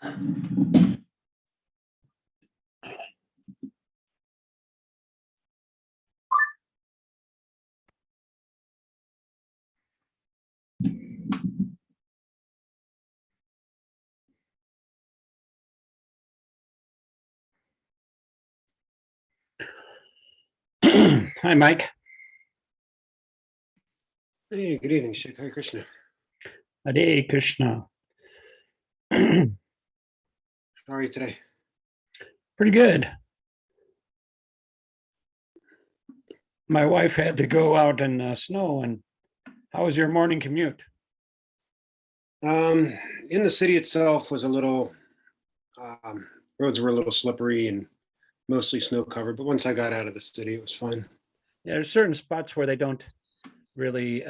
Hi, Mike. Hey, good evening, Shik. Hare Krishna. Hare Krishna. How are you today? Pretty good. My wife had to go out in the snow. And how was your morning commute? In the city itself was a little, roads were a little slippery and mostly snow covered, but once I got out of the city, it was fine. Yeah, there's certain spots where they don't really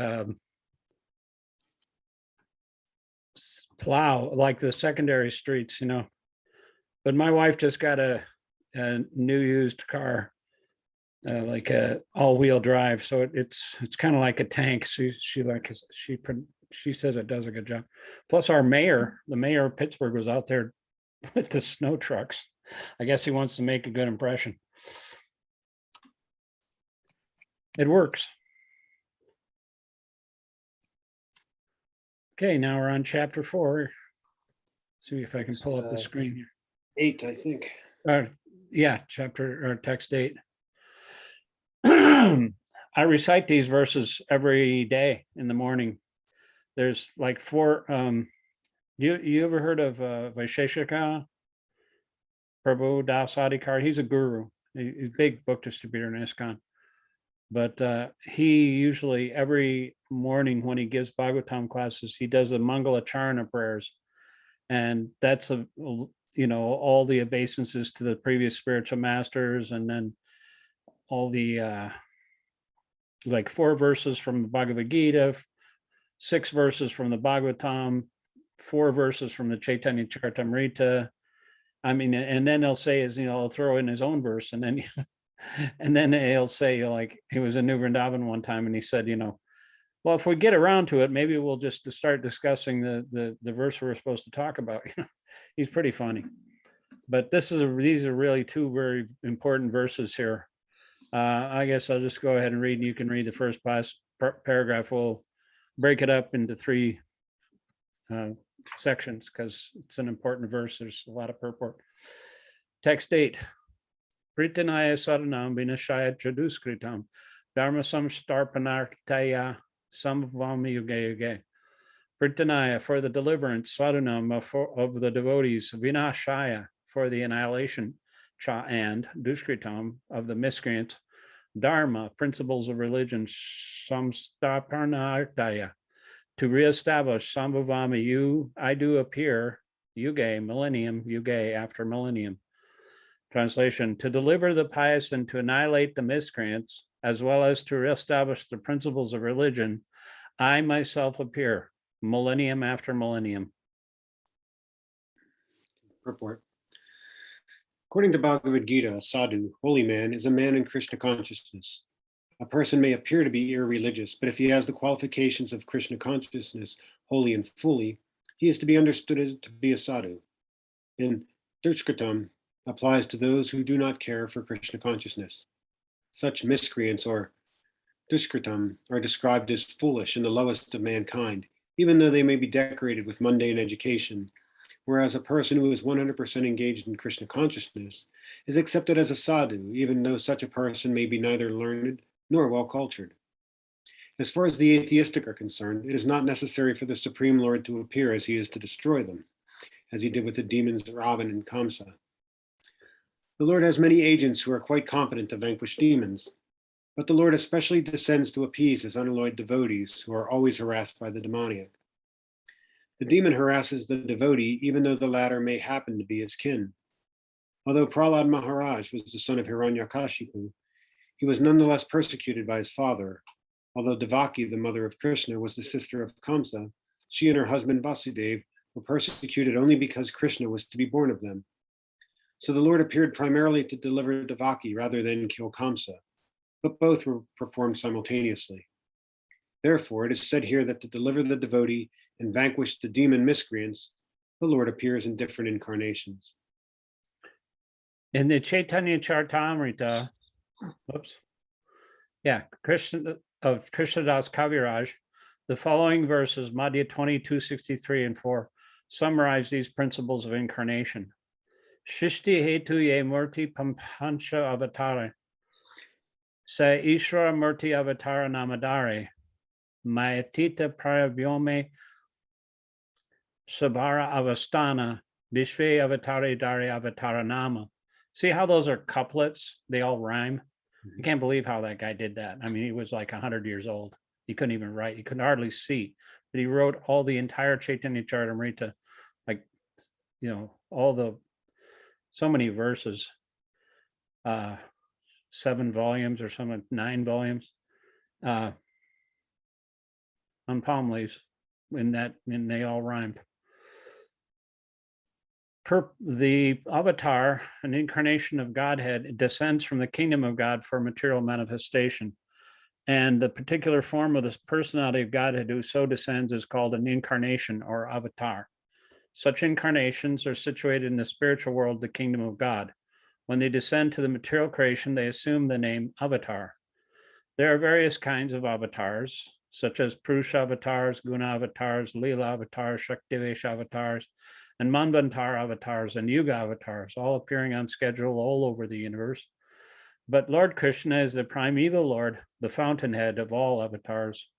plow, like the secondary streets, But my wife just got a new used car, like a all-wheel drive, so it's kind of like a tank. She says it does a good job. Plus, the mayor of Pittsburgh, was out there with the snow trucks. I guess he wants to make a good impression. It works. Okay, now we're on chapter 4. See if I can pull up the screen here. 8, I think. Yeah, chapter or text 8. I recite these verses every day in the morning. There's like 4. You ever heard of Śikṣāṣtaka? Prabhu Das Adhikar? He's a guru. He's a big book distributor in ISKCON. But he usually every morning when he gives Bhagavatam classes, he does the Mangala Charana prayers, and that's all the obeisances to the previous spiritual masters, and then all the like 4 verses from the Bhagavad-gītā, 6 verses from the Bhagavatam, 4 verses from the Chaitanya Charitamrita. I mean, and then they'll say he'll throw in his own verse, and then and then he'll say, like, he was in New Vrindavan one time, and he said, well, if we get around to it, maybe we'll just start discussing the verse we're supposed to talk about. He's pretty funny. But these are really 2 very important verses here. I guess I'll just go ahead and read, and you can read the first paragraph. We'll break it up into 3 sections because it's an important verse. There's a lot of purport. Text 8. Pritanaya saranam vinashaya chaduskritam dharma samstarpanartaya samvami yuge yuge. Pritanaya, for the deliverance, sadhanam, of the devotees, vinashaya, for the annihilation, cha, and duskritam, of the miscreants, dharma, principles of religion, samstaparnartaya, to reestablish sambhavami, I do appear, yuge, millennium, yuge, after millennium. Translation, to deliver the pious and to annihilate the miscreants, as well as to reestablish the principles of religion, I myself appear, millennium after millennium. Purport. According to Bhagavad-gītā, a sadhu, holy man, is a man in Krishna consciousness. A person may appear to be irreligious, but if he has the qualifications of Krishna consciousness wholly and fully, he is to be understood to be a sadhu. And Durshkritam applies to those who do not care for Krishna consciousness. Such miscreants, or dushkritam, are described as foolish and the lowest of mankind, even though they may be decorated with mundane education, whereas a person who is 100% engaged in Krishna consciousness is accepted as a sadhu, even though such a person may be neither learned nor well-cultured. As far as the atheistic are concerned, it is not necessary for the Supreme Lord to appear as he is to destroy them, as he did with the demons Ravan and Kamsa. The Lord has many agents who are quite competent to vanquish demons, but the Lord especially descends to appease his unalloyed devotees who are always harassed by the demoniac. The demon harasses the devotee even though the latter may happen to be his kin. Although Prahlad Maharaj was the son of Hiranyakashipu, he was nonetheless persecuted by his father. Although Devaki, the mother of Krishna, was the sister of Kamsa, she and her husband Vasudeva were persecuted only because Krishna was to be born of them. So the Lord appeared primarily to deliver Devaki rather than kill Kamsa, but both were performed simultaneously. Therefore, it is said here that to deliver the devotee and vanquish the demon miscreants, The Lord appears in different incarnations. In the Chaitanya Charitamrita, Krishna of Krishnadas Kaviraj, the following verses, Madhya 22:63 and 4, summarize these principles of incarnation. Shishti hetu ye murti pampancha avatare, sa ishvara murti avatara namadare, mayatita prayavyome sabhara avastana, vishve avatare dare avatara nama. See how those are couplets? They all rhyme. I can't believe how that guy did that. I mean, he was like 100 years old. He couldn't even write. He couldn't hardly see, but he wrote all the entire Chaitanya Charitamrita, like, so many verses, 7 volumes or something, 9 volumes, on palm leaves, and they all rhymed. The avatar, an incarnation of Godhead, descends from the kingdom of God for material manifestation. And the particular form of the personality of Godhead who so descends is called an incarnation or avatar. Such incarnations are situated in the spiritual world, the kingdom of God. When they descend to the material creation, they assume the name avatar. There are various kinds of avatars, such as Purusha avatars, Guna avatars, Leela avatars, Shaktivesh avatars, and Manvantar avatars and Yuga avatars, all appearing on schedule all over the universe. But Lord Krishna is the primeval Lord, the fountainhead of all avatars.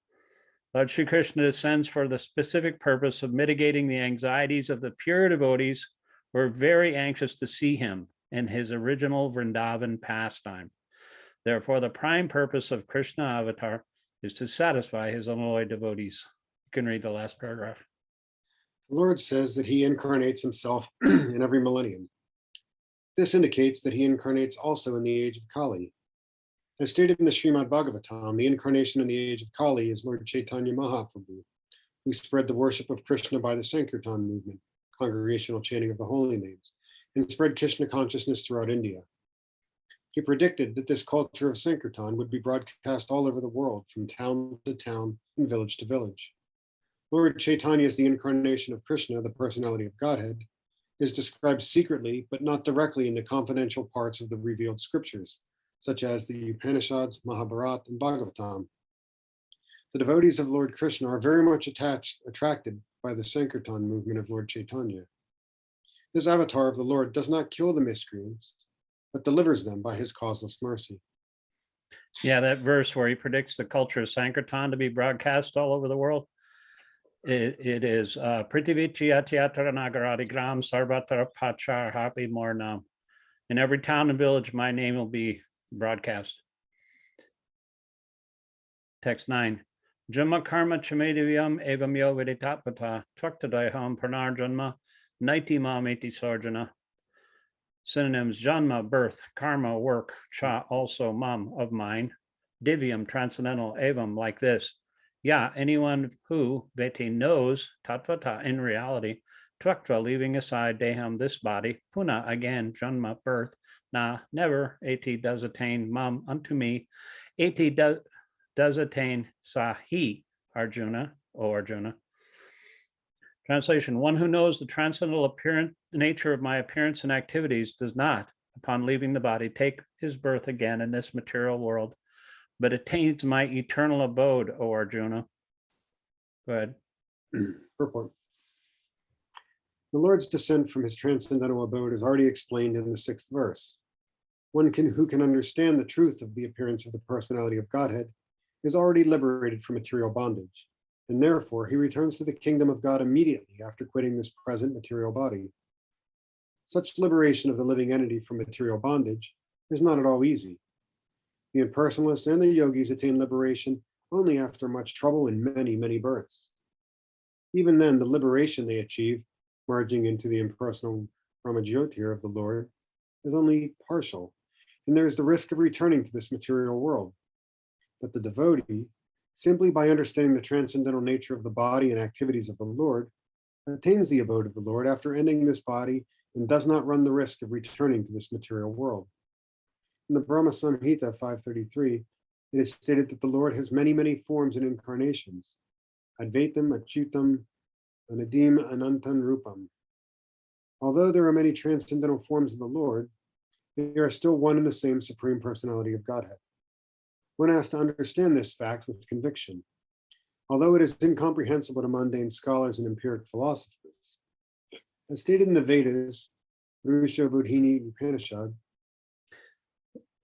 Lord Shri Krishna descends for the specific purpose of mitigating the anxieties of the pure devotees who are very anxious to see him in his original Vrindavan pastime. Therefore, the prime purpose of Krishna avatar is to satisfy his unalloyed devotees. You can read the last paragraph. The Lord says that he incarnates himself in every millennium. This indicates that he incarnates also in the age of Kali. As stated in the Srimad Bhagavatam, the incarnation in the age of Kali is Lord Chaitanya Mahaprabhu, who spread the worship of Krishna by the Sankirtan movement, congregational chanting of the holy names, and spread Krishna consciousness throughout India. He predicted that this culture of Sankirtan would be broadcast all over the world, from town to town and village to village. Lord Chaitanya is the incarnation of Krishna, the personality of Godhead, is described secretly but not directly in the confidential parts of the revealed scriptures, such as the Upanishads, Mahabharata, and Bhagavatam. The devotees of Lord Krishna are very much attracted by the Sankirtan movement of Lord Chaitanya. This avatar of the Lord does not kill the miscreants, but delivers them by his causeless mercy. Yeah, that verse where he predicts the culture of Sankirtan to be broadcast all over the world. It is Prithvichi Atyatra Nagaradi Gram Sarvatra Pachar Happy Mornam. In every town and village, my name will be broadcast. Text 9. Janma karma chamedivyam evam yo viditatpata tvaktadayaham pranarjanma naiti mameti sarjana. Synonyms: Janma, birth; karma, work; cha, also; mam, of mine; divyam, transcendental; evam, like this; ya, anyone who; veti, knows; tatvata, in reality; tvaktva, leaving aside; deham, this body; puna, again; janma, birth; na, never; eti, does attain; mam, unto me; eti, does attain; sa, he, Arjuna, O Arjuna. Translation: one who knows the transcendental nature of my appearance and activities does not, upon leaving the body, take his birth again in this material world, but attains my eternal abode, O Arjuna. Go ahead. Purport. The Lord's descent from his transcendental abode is already explained in the 6th verse. One who can understand the truth of the appearance of the personality of Godhead is already liberated from material bondage, and therefore he returns to the kingdom of God immediately after quitting this present material body. Such liberation of the living entity from material bondage is not at all easy. The impersonalists and the yogis attain liberation only after much trouble and many, many births. Even then, the liberation they achieve, merging into the impersonal Brahmajyotir of the Lord, is only partial, and there is the risk of returning to this material world. But the devotee, simply by understanding the transcendental nature of the body and activities of the Lord, attains the abode of the Lord after ending this body and does not run the risk of returning to this material world. In the Brahma Samhita 533, it is stated that the Lord has many, many forms and incarnations: Advaitam, Achyutam, Anadim, Anantan Rupam. Although there are many transcendental forms of the Lord, they are still one and the same Supreme Personality of Godhead. One has to understand this fact with conviction. Although it is incomprehensible to mundane scholars and empiric philosophers, as stated in the Vedas, Purusha Bodhini Upanishad,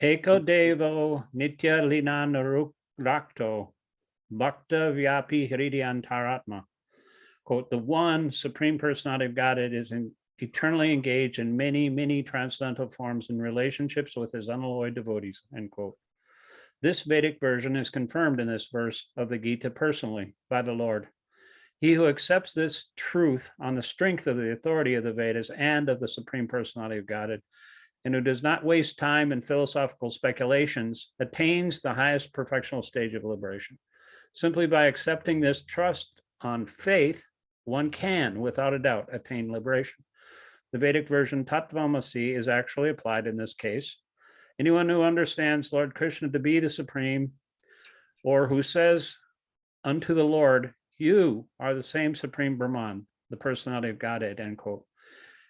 Eko Devo Nitya Linan Rakto Bhakta Vyapi Hridyantaratma. Quote, the one Supreme Personality of Godhead is eternally engaged in many, many transcendental forms and relationships with his unalloyed devotees, end quote. This Vedic version is confirmed in this verse of the Gita personally by the Lord. He who accepts this truth on the strength of the authority of the Vedas and of the Supreme Personality of Godhead, and who does not waste time in philosophical speculations, attains the highest perfectional stage of liberation. Simply by accepting this trust on faith, one can, without a doubt, attain liberation. The Vedic version Tattvamasi is actually applied in this case. Anyone who understands Lord Krishna to be the Supreme, or who says unto the Lord, you are the same Supreme Brahman, the personality of Godhead, end quote,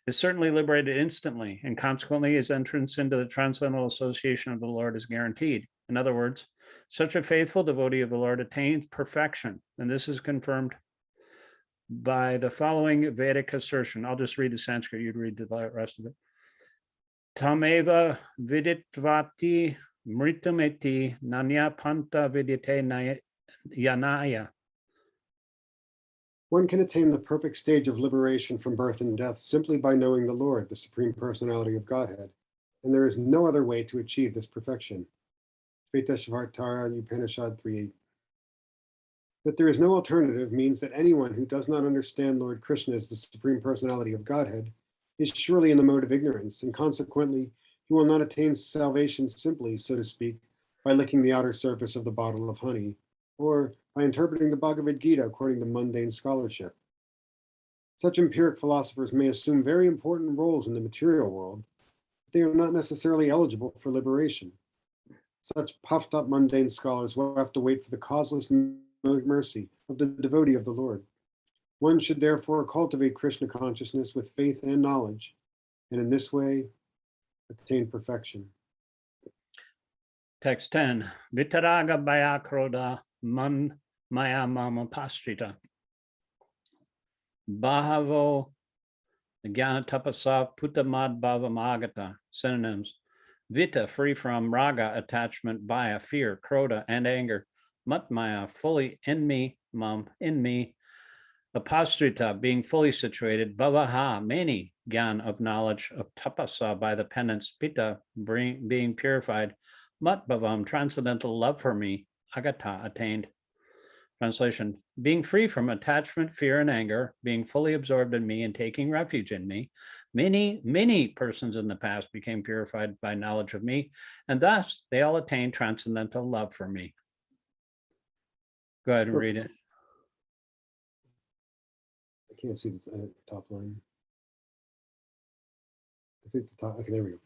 is certainly liberated instantly, and consequently his entrance into the transcendental association of the Lord is guaranteed. In other words, such a faithful devotee of the Lord attains perfection, and this is confirmed by the following Vedic assertion. I'll just read the Sanskrit, you'd read the rest of it. Tameva viditvati mritameti nanya panta vidite yanaya. one can attain the perfect stage of liberation from birth and death simply by knowing the Lord, the Supreme Personality of Godhead, and there is no other way to achieve this perfection. Śikṣāṣtaka Upanishad 3.8. That there is no alternative means that anyone who does not understand Lord Krishna as the Supreme Personality of Godhead is surely in the mode of ignorance, and consequently, he will not attain salvation simply, so to speak, by licking the outer surface of the bottle of honey, or by interpreting the Bhagavad-gītā according to mundane scholarship. Such empiric philosophers may assume very important roles in the material world, but they are not necessarily eligible for liberation. Such puffed up mundane scholars will have to wait for the causeless mercy of the devotee of the Lord. One should therefore cultivate Krishna consciousness with faith and knowledge, and in this way attain perfection. Text 10. Vitaraga bhaya krodha man maya mama pastrita. Bhavo jnana tapasa putamad bhava magata. Synonyms. Vita, free from raga, attachment, bhaya, fear, krodha, and anger. Matmaya, fully in me, mam, in me. Apastrita, being fully situated. Bhavaha, many. Gyan, of knowledge. Of tapasa, by the penance. Pita, being purified. Mat bhavam, transcendental love for me. Agata, attained. Translation, being free from attachment, fear, and anger, being fully absorbed in me and taking refuge in me. Many, many persons in the past became purified by knowledge of me, and thus they all attained transcendental love for me. Go ahead and read it. I can't see the top line. I think the top, okay, there we go.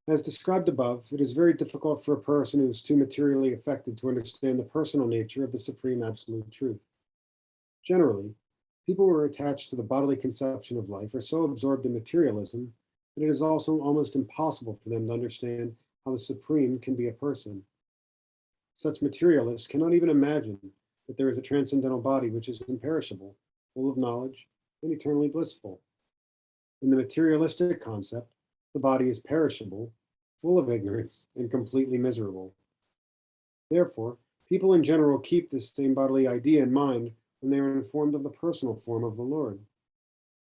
As described above, it is very difficult for a person who is too materially affected to understand the personal nature of the supreme absolute truth. Generally, people who are attached to the bodily conception of life are so absorbed in materialism that it is also almost impossible for them to understand how the supreme can be a person. Such materialists cannot even imagine that there is a transcendental body which is imperishable, full of knowledge, and eternally blissful. In the materialistic concept, the body is perishable, full of ignorance, and completely miserable. Therefore, people in general keep this same bodily idea in mind when they are informed of the personal form of the Lord.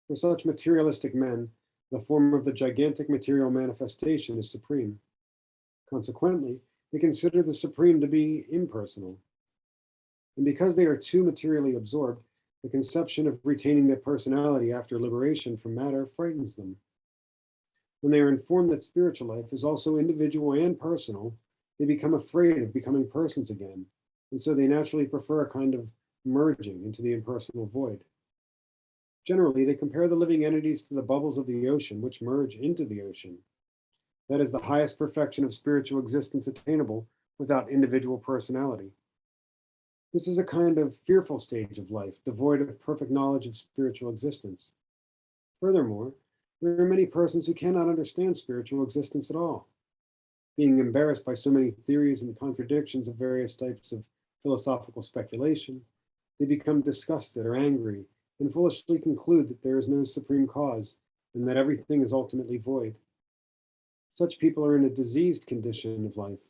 For such materialistic men, the form of the gigantic material manifestation is supreme. Consequently, they consider the supreme to be impersonal. And because they are too materially absorbed, the conception of retaining their personality after liberation from matter frightens them. When they are informed that spiritual life is also individual and personal, they become afraid of becoming persons again, and so they naturally prefer a kind of merging into the impersonal void. Generally, they compare the living entities to the bubbles of the ocean, which merge into the ocean. That is the highest perfection of spiritual existence attainable without individual personality. This is a kind of fearful stage of life, devoid of perfect knowledge of spiritual existence. Furthermore, There are many persons who cannot understand spiritual existence at all. Being embarrassed by so many theories and contradictions of various types of philosophical speculation, they become disgusted or angry and foolishly conclude that there is no supreme cause and that everything is ultimately void. Such people are in a diseased condition of life.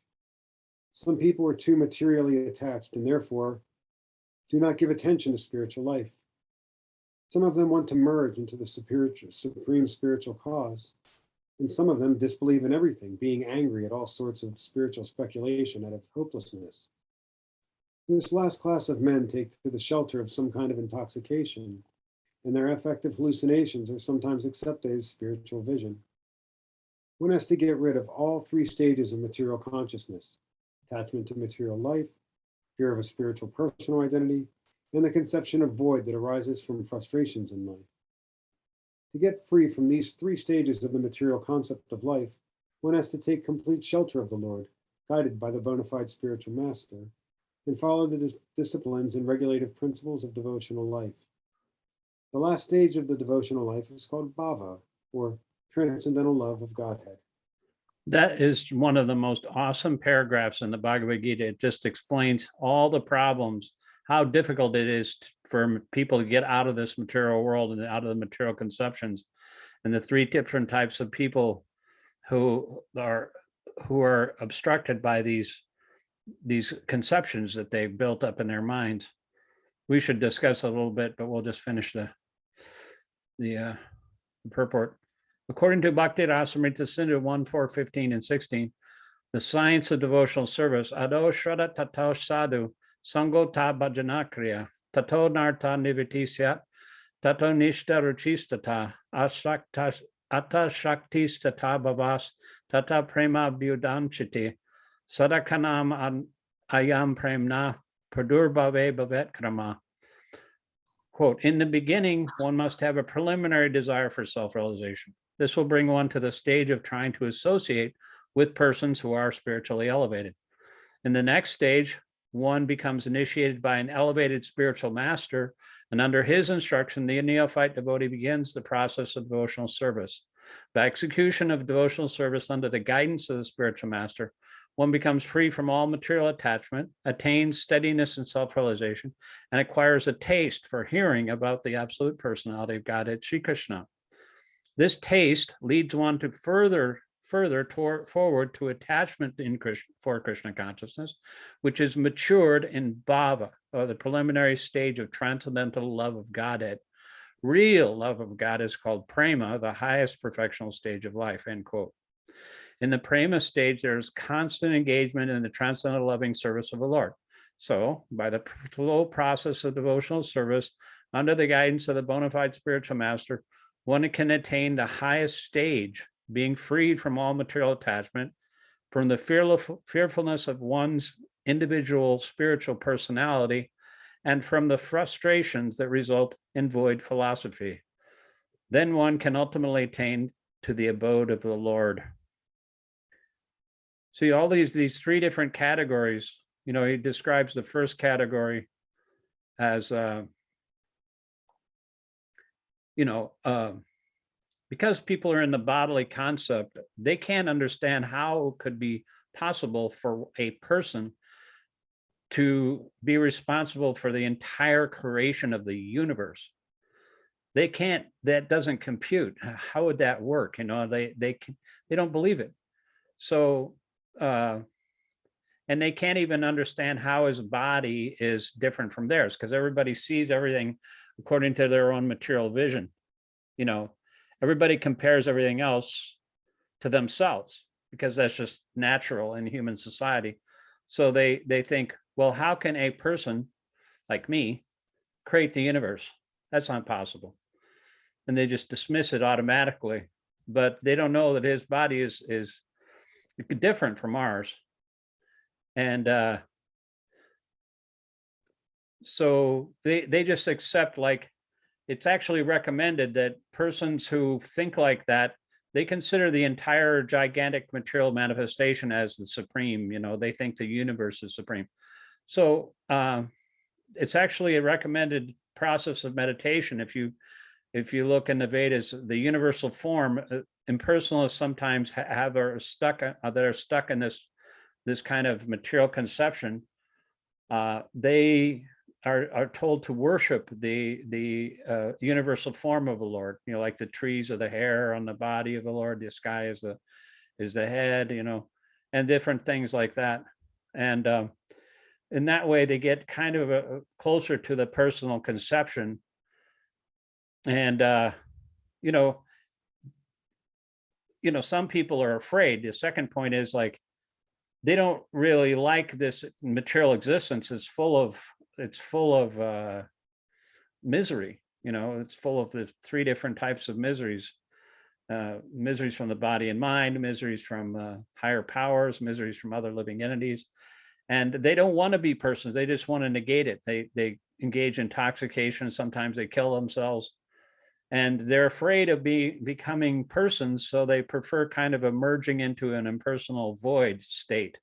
Some people are too materially attached and therefore do not give attention to spiritual life. Some of them want to merge into the supreme spiritual cause, and some of them disbelieve in everything, being angry at all sorts of spiritual speculation out of hopelessness. This last class of men take to the shelter of some kind of intoxication, and their affective hallucinations are sometimes accepted as spiritual vision. One has to get rid of all three stages of material consciousness: attachment to material life, fear of a spiritual personal identity, and the conception of void that arises from frustrations in life. To get free from these three stages of the material concept of life, one has to take complete shelter of the Lord, guided by the bona fide spiritual master, and follow the disciplines and regulative principles of devotional life. The last stage of the devotional life is called bhava, or transcendental love of Godhead. That is one of the most awesome paragraphs in the Bhagavad-gītā. It just explains all the problems, how difficult it is for people to get out of this material world and out of the material conceptions, and the three different types of people who are obstructed by these conceptions that they've built up in their minds. We should discuss a little bit, but we'll just finish the purport. According to Bhakti Rasamrita Sindhu 1:4, 15, and 16, the science of devotional service, ado shraddha tato sadhu, sango ta bhajanakriya, tato narta nivitisya, tato nishta ruchistata, atta shaktistata bhavas, tata prema byudanchiti, sadakanam ayam premna, pradurbhave bhavet krama. Quote, in the beginning, one must have a preliminary desire for self-realization. This will bring one to the stage of trying to associate with persons who are spiritually elevated. In the next stage, one becomes initiated by an elevated spiritual master, and under his instruction, the neophyte devotee begins the process of devotional service. By execution of devotional service under the guidance of the spiritual master, one becomes free from all material attachment, attains steadiness and self-realization, and acquires a taste for hearing about the absolute personality of Godhead, Sri Krishna. This taste leads one to further forward to attachment for Krishna consciousness, which is matured in bhava, or the preliminary stage of transcendental love of Godhead. Real love of God is called prema, the highest perfectional stage of life, end quote. In the prema stage, there is constant engagement in the transcendental loving service of the Lord. So, by the slow process of devotional service, under the guidance of the bona fide spiritual master, one can attain the highest stage, being freed from all material attachment, from the fearfulness of one's individual spiritual personality, and from the frustrations that result in void philosophy. Then one can ultimately attain to the abode of the Lord. See, all these three different categories, he describes the first category as, because people are in the bodily concept, they can't understand how it could be possible for a person to be responsible for the entire creation of the universe. They can't, that doesn't compute. How would that work? They don't believe it. So, and they can't even understand how his body is different from theirs, because everybody sees everything according to their own material vision. Everybody compares everything else to themselves because that's just natural in human society. So they think, well, how can a person like me create the universe? That's not possible. And they just dismiss it automatically, but they don't know that his body is different from ours. And so they just accept, like, it's actually recommended that persons who think like that, they consider the entire gigantic material manifestation as the supreme. They think the universe is supreme. So it's actually a recommended process of meditation. If you if you look in the Vedas, the universal form, impersonalists sometimes are stuck in this kind of material conception. They are told to worship the universal form of the Lord, like the trees or the hair on the body of the Lord, the sky is the head, and different things like that. And in that way, they get kind of closer to the personal conception. And some people are afraid. The second point is like, they don't really like this material existence. It's full of misery. It's full of the three different types of miseries. Miseries from the body and mind, miseries from higher powers, miseries from other living entities. And they don't want to be persons. They just want to negate it. They engage in intoxication. Sometimes they kill themselves. And they're afraid of becoming persons, so they prefer kind of emerging into an impersonal void state.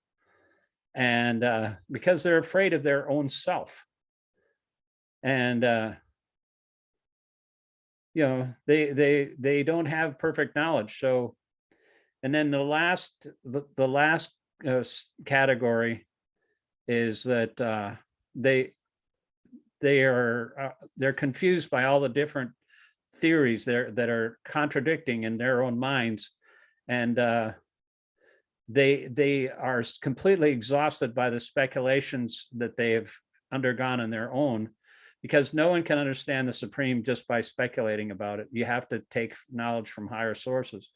And because they're afraid of their own self. And they don't have perfect knowledge. So, and then the last category is that they're confused by all the different theories that are contradicting in their own minds, and they are completely exhausted by the speculations that they have undergone on their own, because no one can understand the Supreme just by speculating about it. You have to take knowledge from higher sources,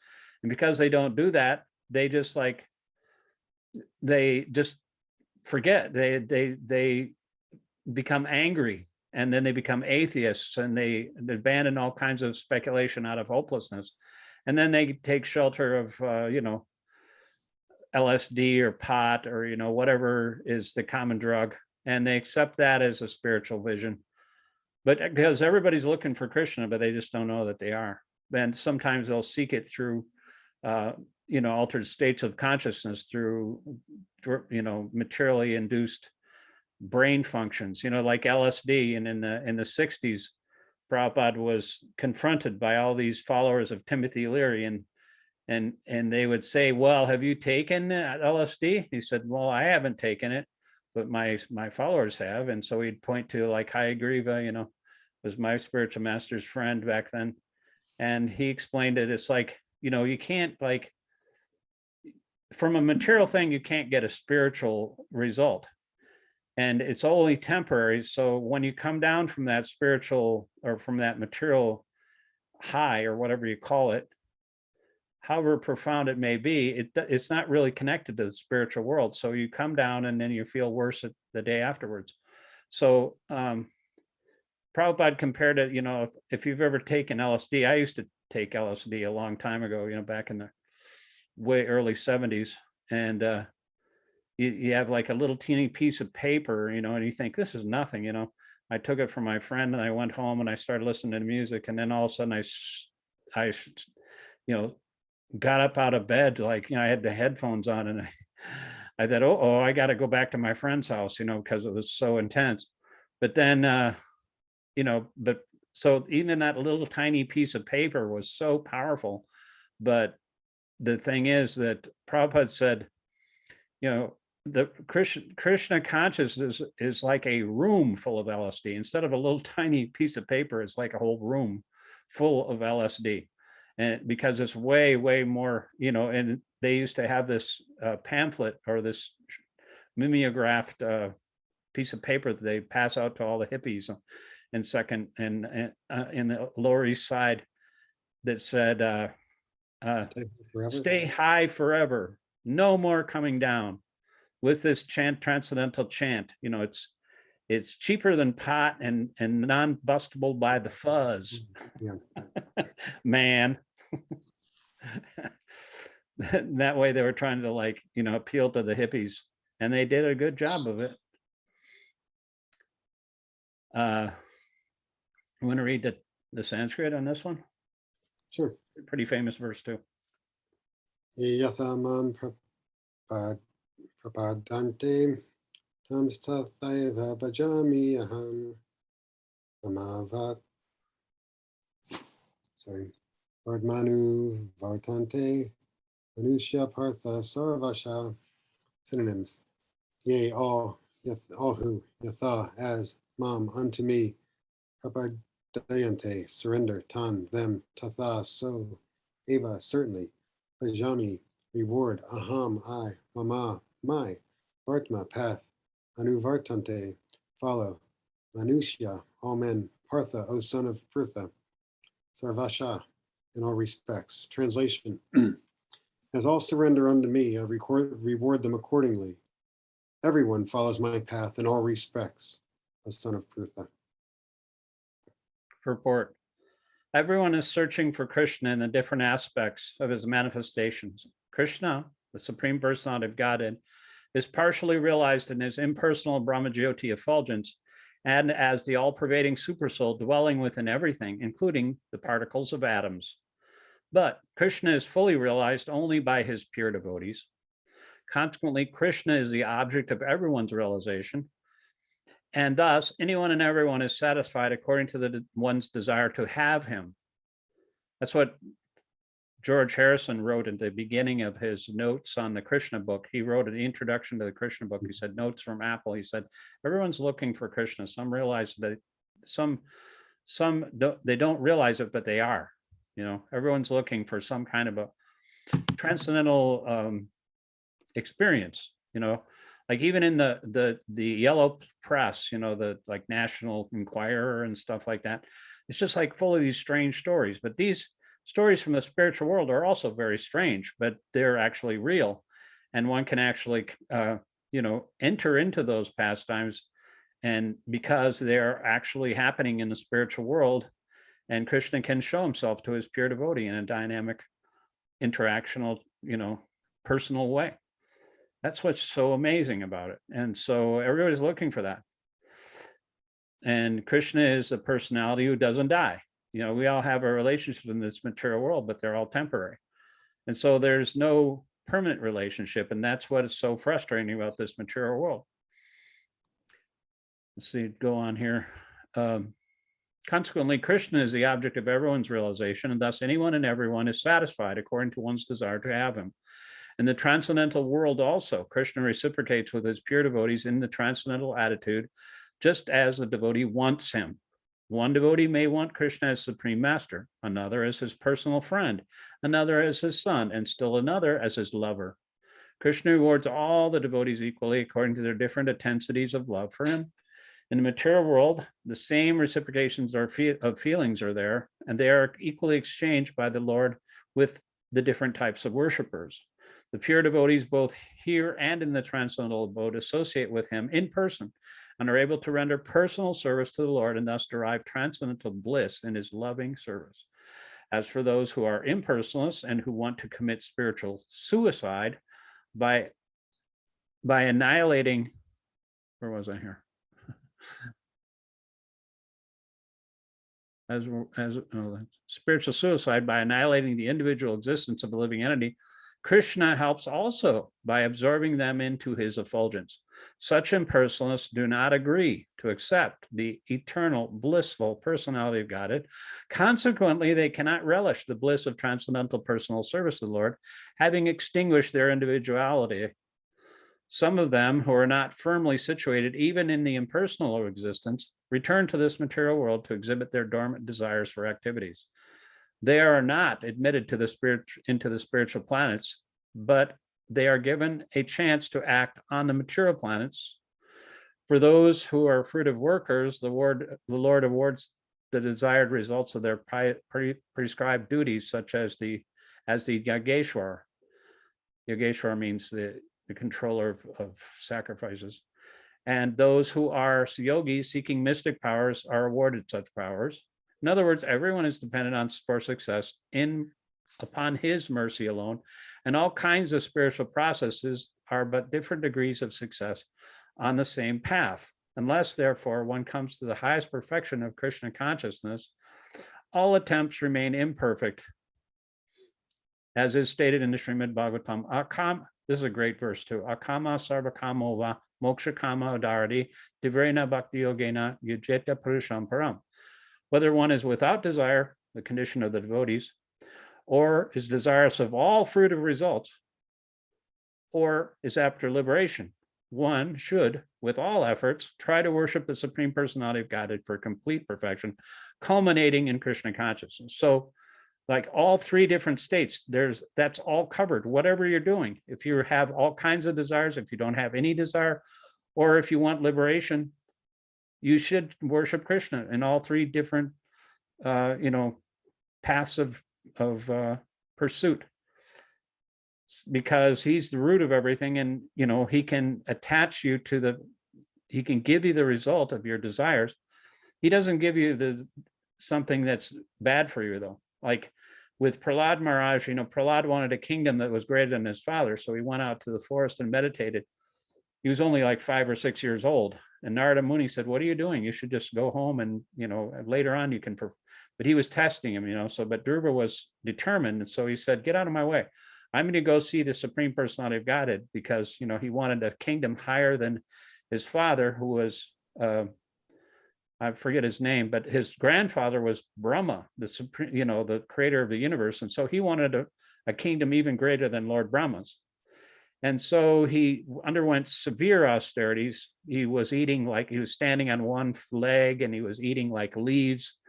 and because they don't do that, they just forget. They become angry, and then they become atheists, and they abandon all kinds of speculation out of hopelessness. And then they take shelter of, LSD or pot or, whatever is the common drug. And they accept that as a spiritual vision. But because everybody's looking for Krishna, but they just don't know that they are. And sometimes they'll seek it through, altered states of consciousness, through, materially induced brain functions, like LSD. And in the 60s, Prabhupada was confronted by all these followers of Timothy Leary, and they would say, well, have you taken LSD? He said, well, I haven't taken it, but my followers have. And so he'd point to like Hayagriva, was my spiritual master's friend back then. And he explained it. It's like, you can't, like, from a material thing, you can't get a spiritual result. And it's only temporary. So when you come down from that spiritual or from that material high or whatever you call it, however profound it may be, it's not really connected to the spiritual world. So you come down and then you feel worse the day afterwards. So Prabhupada compared it, if you've ever taken LSD, I used to take LSD a long time ago, back in the way early 70s. And you have like a little teeny piece of paper, and you think this is nothing, I took it from my friend and I went home and I started listening to music. And then all of a sudden I got up out of bed, like, I had the headphones on, and I thought, oh, I got to go back to my friend's house, because it was so intense. But then, so even that little tiny piece of paper was so powerful. But the thing is that Prabhupada said, the Krishna consciousness is like a room full of LSD. Instead of a little tiny piece of paper, it's like a whole room full of LSD. And because it's way, way more, and they used to have this pamphlet or this mimeographed piece of paper that they pass out to all the hippies in in the Lower East Side that said, stay high forever, no more coming down, with this chant, transcendental chant. It's cheaper than pot and non-bustable by the fuzz. Yeah. Man. That way they were trying to appeal to the hippies, and they did a good job of it. I want to read the Sanskrit on this one. Sure. Pretty famous verse too. Yathamam prapadante tam tathaiva bhajami aham amavat Vardmanu Vartante Manusya Partha Saravasha. Synonyms. Yea, all who, yatha, as, mam, unto me, prapadayante, surrender, tan, them, tatha, so, eva, certainly, pajami, reward, aham, I, mama, my, vartma, path, anuvartante, follow, manusya, all men, partha, O son of Prutha, sarvasha, in all respects. Translation. As all surrender unto me, I reward them accordingly. Everyone follows my path in all respects, a son of Prutha. Purport. Everyone is searching for Krishna in the different aspects of his manifestations. Krishna, the Supreme Personality of Godhead, is partially realized in his impersonal Brahmajyoti effulgence and as the all-pervading supersoul dwelling within everything, including the particles of atoms. But Krishna is fully realized only by his pure devotees. Consequently, Krishna is the object of everyone's realization, and thus anyone and everyone is satisfied according to one's desire to have him. That's what George Harrison wrote at the beginning of his notes on the Krishna book. He wrote an introduction to the Krishna book. He said, notes from Apple. He said, everyone's looking for Krishna. Some realize that some they don't realize it, but they are. You know, everyone's looking for some kind of a transcendental experience, you know, like even in the yellow press, you know, the like National Enquirer and stuff like that. It's just like full of these strange stories, but these stories from the spiritual world are also very strange, but they're actually real. And one can actually, you know, enter into those pastimes, and because they're actually happening in the spiritual world, and Krishna can show himself to his pure devotee in a dynamic, interactional, you know, personal way. That's what's so amazing about it. And so everybody's looking for that. And Krishna is a personality who doesn't die. You know, we all have a relationship in this material world, but they're all temporary. And so there's no permanent relationship. And that's what is so frustrating about this material world. Let's see, go on here. Consequently, Krishna is the object of everyone's realization, and thus anyone and everyone is satisfied according to one's desire to have him. In the transcendental world also, Krishna reciprocates with his pure devotees in the transcendental attitude, just as the devotee wants him. One devotee may want Krishna as supreme master, another as his personal friend, another as his son, and still another as his lover. Krishna rewards all the devotees equally according to their different intensities of love for him. In the material world, the same reciprocations of feelings are there, and they are equally exchanged by the Lord with the different types of worshipers. The pure devotees, both here and in the transcendental abode, associate with him in person and are able to render personal service to the Lord and thus derive transcendental bliss in his loving service. As for those who are impersonalists and who want to commit spiritual suicide by annihilating, where was I here? Spiritual suicide by annihilating the individual existence of a living entity, Krishna helps also by absorbing them into his effulgence. Such impersonalists do not agree to accept the eternal, blissful personality of Godhead. Consequently, they cannot relish the bliss of transcendental personal service to the Lord, having extinguished their individuality. Some of them who are not firmly situated even in the impersonal existence return to this material world to exhibit their dormant desires for activities. They are not admitted to into the spiritual planets, but they are given a chance to act on the material planets. For those who are fruitive workers, the Lord awards the desired results of their prescribed duties, such as the Yogeshwar. Yogeshwar means the controller of sacrifices. And those who are yogis seeking mystic powers are awarded such powers. In other words, everyone is dependent for success upon his mercy alone, and all kinds of spiritual processes are but different degrees of success on the same path. Unless, therefore, one comes to the highest perfection of Krishna consciousness, all attempts remain imperfect, as is stated in the Srimad Bhagavatam. This is a great verse too. Akama sarvakamo va moksha kama udarati divrena bhakti yogena yujeta purusham param. Whether one is without desire the condition of the devotees, or is desirous of all fruitive results, or is after liberation, one should, with all efforts, try to worship the Supreme Personality of Godhead for complete perfection, culminating in Krishna consciousness. So, like all three different states, that's all covered, whatever you're doing. If you have all kinds of desires, if you don't have any desire, or if you want liberation, you should worship Krishna in all three different, paths of pursuit, because he's the root of everything, and he can attach you to he can give you the result of your desires. He doesn't give you something that's bad for you, though. Like with Prahlad Maharaj, Prahlad wanted a kingdom that was greater than his father, so he went out to the forest and meditated. He was only like 5 or 6 years old, and Narada Muni said, "What are you doing? You should just go home, and later on you can." But he was testing him, but Dhruva was determined, and so he said, "Get out of my way. I'm going to go see the Supreme Personality of Godhead," because he wanted a kingdom higher than his father, who was I forget his name, but his grandfather was Brahma, the supreme, the creator of the universe. And so he wanted a kingdom even greater than Lord Brahma's. And so he underwent severe austerities. He was standing on one leg, and he was eating like leaves,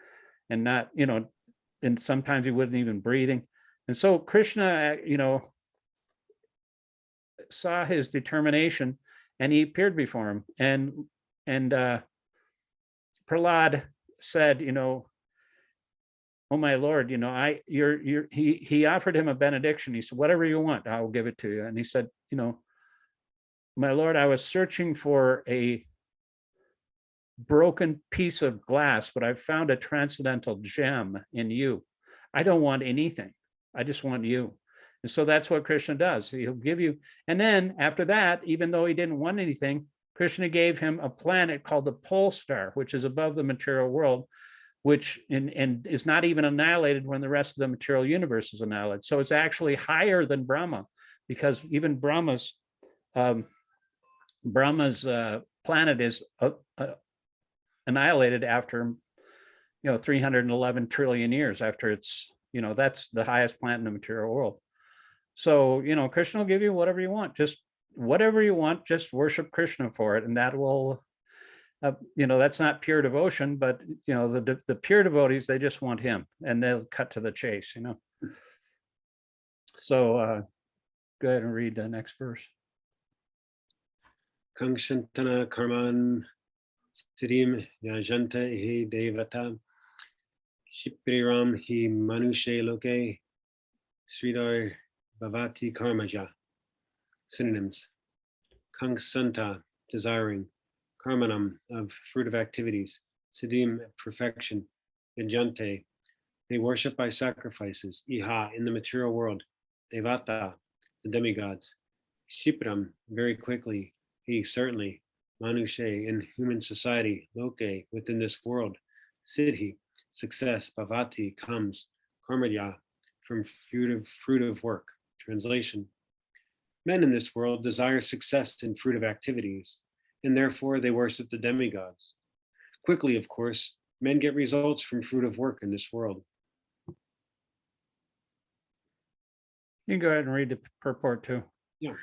and not, and sometimes he wasn't even breathing. And so Krishna, saw his determination, and he appeared before him. And Prahlad said, "Oh my Lord, he offered him a benediction. He said, 'Whatever you want, I will give it to you.' And he said, 'My Lord, I was searching for a broken piece of glass, but I've found a transcendental gem in you. I don't want anything. I just want you.'" And so that's what Krishna does. He'll give you. And then after that, even though he didn't want anything, Krishna gave him a planet called the pole star, which is above the material world, which and is not even annihilated when the rest of the material universe is annihilated. So it's actually higher than Brahma, because even Brahma's planet is annihilated after 311 trillion years after it's that's the highest planet in the material world. So Krishna will give you whatever you want. Just whatever you want, just worship Krishna for it, and that will that's not pure devotion, but the pure devotees, they just want him, and they'll cut to the chase. So go ahead and read the next verse. Kangshantana karman siddhim yajanta he devata shipriram he manushe loke sridhar bhavati karmaja. Synonyms: Kangsanta, desiring; karmanam, of fruitive activities; siddhim, perfection; yajante, they worship by sacrifices; iha, in the material world; devata, the demigods; shipram, very quickly; he, certainly; manushe, in human society; loke, within this world; siddhi, success; bhavati, comes; karmaya, from fruitive work. Translation: men in this world desire success in fruitive activities, and therefore they worship the demigods. Quickly, of course, men get results from fruitive work in this world. You can go ahead and read the purport too. Yeah.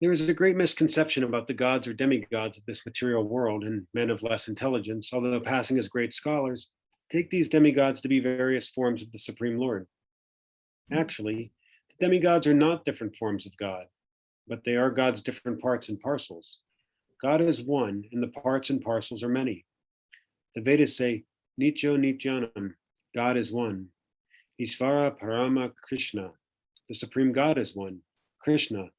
There is a great misconception about the gods or demigods of this material world, and men of less intelligence, although passing as great scholars, take these demigods to be various forms of the Supreme Lord. Actually, the demigods are not different forms of God, but they are God's different parts and parcels. God is one, and the parts and parcels are many. The Vedas say, Nityo Nityanam, God is one. Ishvara Parama Krishna, the Supreme God is one, Krishna,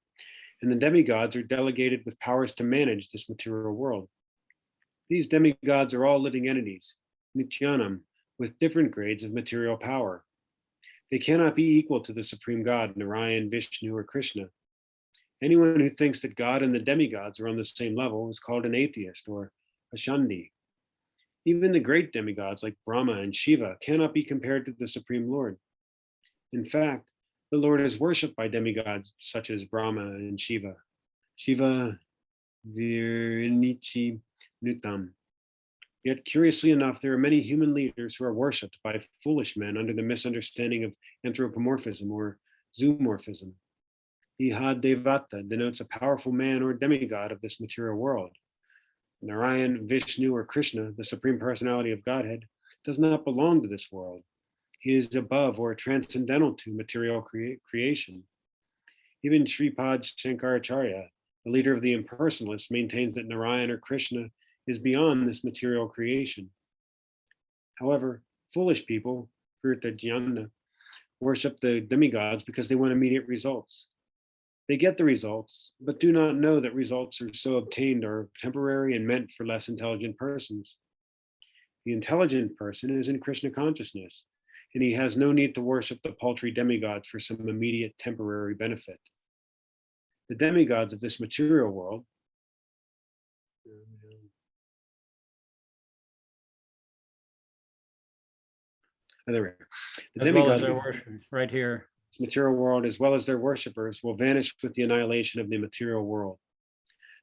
and the demigods are delegated with powers to manage this material world. These demigods are all living entities, Nityanam, with different grades of material power. They cannot be equal to the Supreme God, Narayan, Vishnu, or Krishna. Anyone who thinks that God and the demigods are on the same level is called an atheist or a Shandi. Even the great demigods like Brahma and Shiva cannot be compared to the Supreme Lord. In fact, the Lord is worshipped by demigods such as Brahma and Shiva. Shiva Virnichi Nutam. Yet, curiously enough, there are many human leaders who are worshipped by foolish men under the misunderstanding of anthropomorphism or zoomorphism. Ihadevata denotes a powerful man or demigod of this material world. Narayan, Vishnu, or Krishna, the Supreme Personality of Godhead, does not belong to this world. He is above or transcendental to material creation. Even Sripad Shankaracharya, the leader of the impersonalists, maintains that Narayan or Krishna is beyond this material creation. However, foolish people, Krita Jnana, worship the demigods because they want immediate results. They get the results, but do not know that results are so obtained are temporary and meant for less intelligent persons. The intelligent person is in Krishna consciousness, and he has no need to worship the paltry demigods for some immediate temporary benefit. The demigods of this material world the As well as demigods their worship, right here. material world, as well as their worshippers, will vanish with the annihilation of the material world.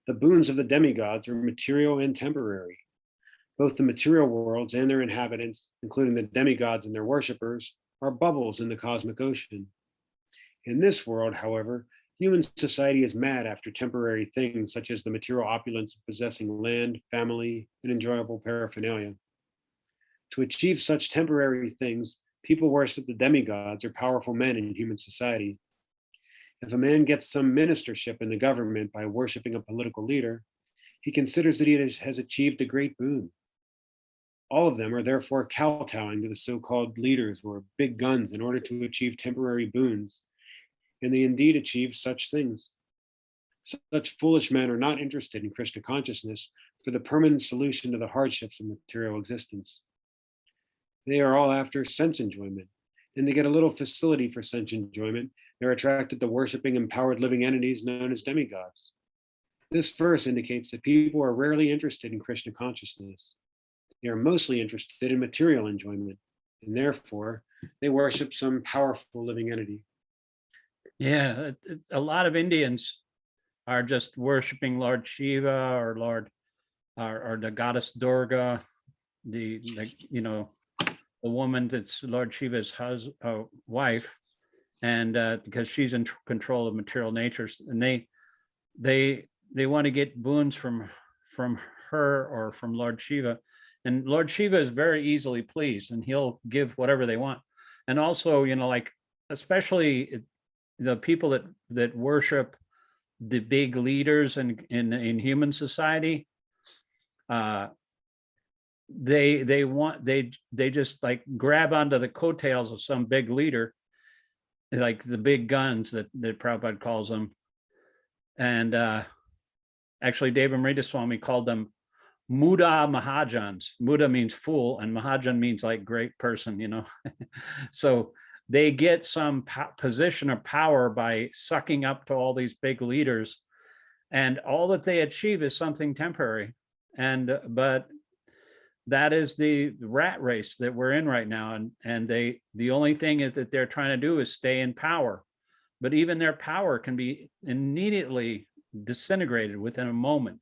The boons of the demigods are material and temporary. Both the material worlds and their inhabitants, including the demigods and their worshippers, are bubbles in the cosmic ocean. In this world, however, human society is mad after temporary things such as the material opulence of possessing land, family, and enjoyable paraphernalia. To achieve such temporary things, people worship the demigods or powerful men in human society. If a man gets some ministership in the government by worshiping a political leader, he considers that he has achieved a great boon. All of them are therefore kowtowing to the so-called leaders or big guns in order to achieve temporary boons, and they indeed achieve such things. Such foolish men are not interested in Krishna consciousness for the permanent solution to the hardships of material existence. They are all after sense enjoyment, and to get a little facility for sense enjoyment, they're attracted to worshiping empowered living entities known as demigods. This verse indicates that people are rarely interested in Krishna consciousness. They are mostly interested in material enjoyment, and therefore they worship some powerful living entity. Yeah, a lot of Indians are just worshiping Lord Shiva or Lord or the goddess Durga, the the woman that's Lord Shiva's wife, and because she's in control of material natures, and they want to get boons from her or from Lord Shiva, and Lord Shiva is very easily pleased, and he'll give whatever they want. And also, like especially the people that worship the big leaders in human society, they just like grab onto the coattails of some big leader, like the big guns that Prabhupada calls them. And actually Devam Swami called them Muda Mahajans. Muda means fool, and Mahajan means like great person, So they get some position of power by sucking up to all these big leaders, and all that they achieve is something temporary. But that is the rat race that we're in right now. And the only thing is that they're trying to do is stay in power. But even their power can be immediately disintegrated within a moment.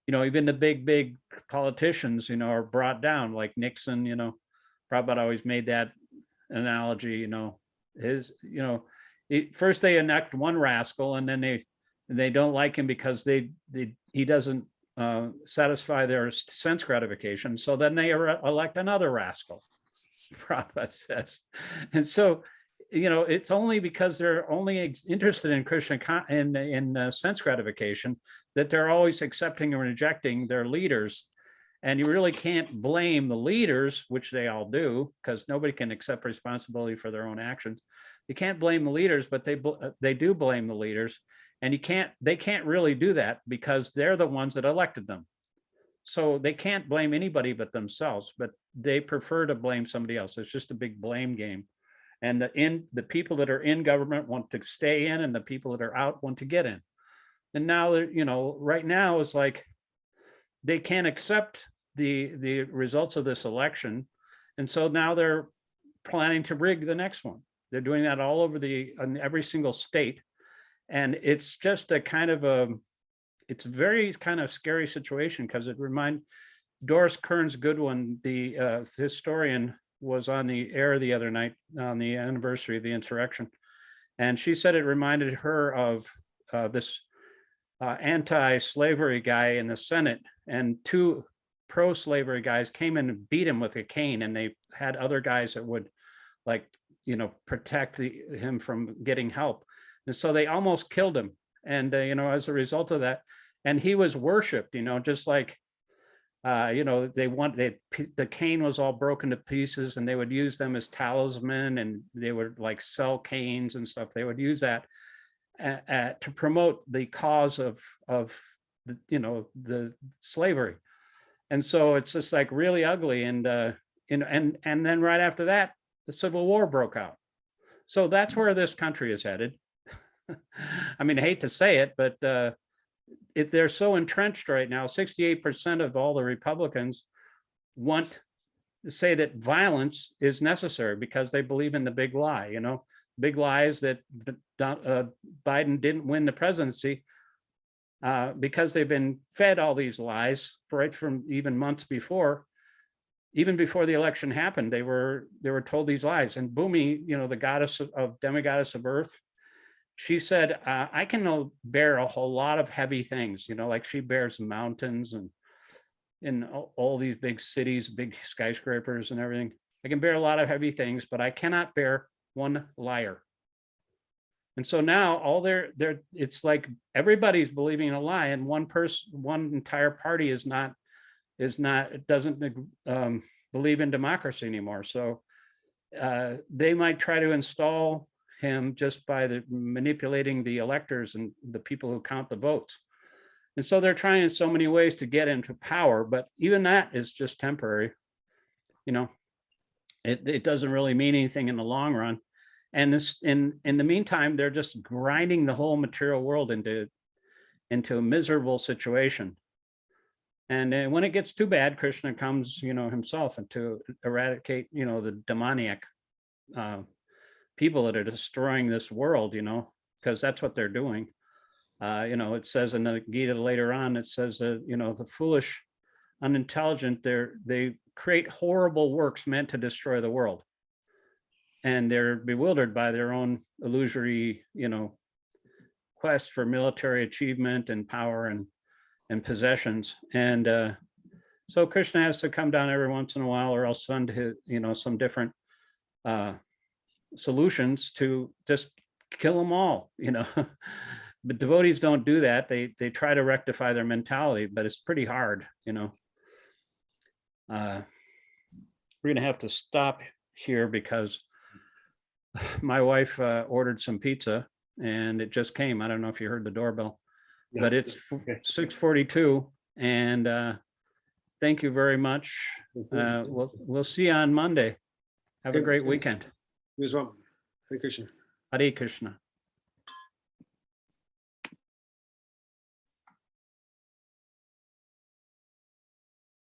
Even the big politicians, are brought down, like Nixon. Prabhupada always made that analogy. First they elect one rascal, and then they don't like him because he doesn't satisfy their sense gratification. So then they elect another rascal, Prabhupada says. And so, it's only because they're only interested in Krishna in sense gratification that they're always accepting and rejecting their leaders. And you really can't blame the leaders, which they all do, because nobody can accept responsibility for their own actions. You can't blame the leaders, but they do blame the leaders. And they can't really do that because they're the ones that elected them. So they can't blame anybody but themselves, but they prefer to blame somebody else. It's just a big blame game. And the people that are in government want to stay in, and the people that are out want to get in. And now, right now it's like they can't accept the results of this election. And so now they're planning to rig the next one. They're doing that all over in every single state. And it's just it's a very kind of scary situation, because Doris Kearns Goodwin, the historian, was on the air the other night on the anniversary of the insurrection. And she said it reminded her of this anti-slavery guy in the Senate, and two pro-slavery guys came in and beat him with a cane, and they had other guys that would, like, protect him from getting help. And so they almost killed him. And, as a result of that, and he was worshiped, just like, the cane was all broken to pieces, and they would use them as talisman, and they would like sell canes and stuff. They would use that to promote the cause of the slavery. And so it's just like really ugly. And and then right after that, the Civil War broke out. So that's where this country is headed. I mean, I hate to say it, but they're so entrenched right now. 68% of all the Republicans want to say that violence is necessary because they believe in the big lie. Big lie is that Biden didn't win the presidency because they've been fed all these lies right from even months before. Even before the election happened, they were told these lies. And Bhumi, the goddess of demigoddess of earth, she said, I can bear a whole lot of heavy things, like she bears mountains and in all these big cities, big skyscrapers and everything. I can bear a lot of heavy things, but I cannot bear one liar. And so now it's like everybody's believing a lie, and one entire party doesn't believe in democracy anymore. So they might try to install him just by manipulating the electors and the people who count the votes. And so they're trying in so many ways to get into power, but even that is just temporary. It doesn't really mean anything in the long run. And in the meantime, they're just grinding the whole material world into a miserable situation. And when it gets too bad, Krishna comes, himself, and to eradicate, the demoniac people that are destroying this world, because that's what they're doing. It says in the Gita later on, it says that, the foolish, unintelligent, they create horrible works meant to destroy the world. And they're bewildered by their own illusory, quest for military achievement and power and possessions. And so Krishna has to come down every once in a while, or else send his, some different solutions to just kill them all, But devotees don't do that. They try to rectify their mentality, but it's pretty hard, We're gonna have to stop here because my wife ordered some pizza and it just came. I don't know if you heard the doorbell. Yeah. But it's 6:42, and thank you very much. We'll see you on Monday. Have a great weekend. You as well. Hare Krishna. Hare Krishna.